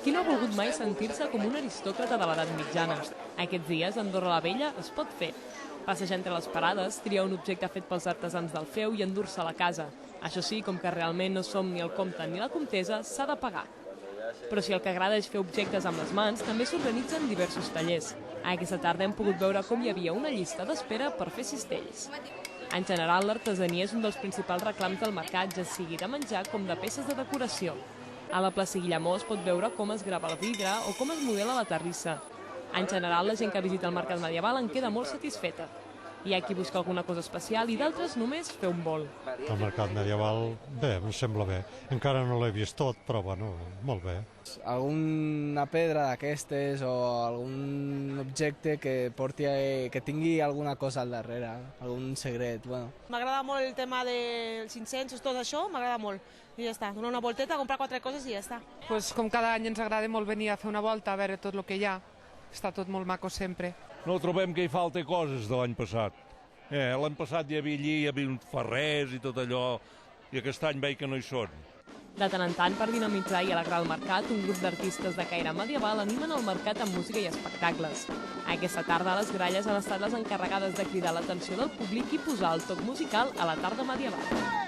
Qui no ha volgut mai sentir-se com un aristòcrata de l'edat mitjana? Aquests dies, a Andorra la Vella es pot fer. Passejar entre les parades, triar un objecte fet pels artesans del feu i endur-se a la casa. Això sí, com que realment no som ni el comte ni la comtessa, s'ha de pagar. Però si el que agrada és fer objectes amb les mans, també s'organitzen diversos tallers. Aquesta tarda hem pogut veure com hi havia una llista d'espera per fer cistells. En general, l'artesania és un dels principals reclams del mercat, ja sigui de menjar com de peces de decoració. A la plaça Guillemó es pot veure com es grava el vidre o com es modela la terrissa. En general, la gent que visita el mercat medieval en queda molt satisfeta. Hi ha qui busca alguna cosa especial i d'altres només fer un vol. El mercat medieval, bé, em sembla bé. Encara no l'he vist tot, però bueno, molt bé. Alguna pedra d'aquestes o algun objecte que que tingui alguna cosa al darrere, algun secret. Bueno. M'agrada molt el tema dels incensos, tot això, m'agrada molt. I ja està, donar una volteta, comprar 4 coses i ja està. Pues com cada any ens agrada molt venir a fer una volta, a veure tot el que hi ha. Està tot molt maco sempre. No trobem que hi falta coses de l'any passat. L'any passat hi havia allí, hi havia uns ferrers i tot allò, i aquest any veig que no hi són. De tant en tant, per dinamitzar i alegrar el mercat, un grup d'artistes de caire medieval animen el mercat amb música i espectacles. Aquesta tarda, les gralles han estat les encarregades de cridar l'atenció del públic i posar el toc musical a la tarda medieval.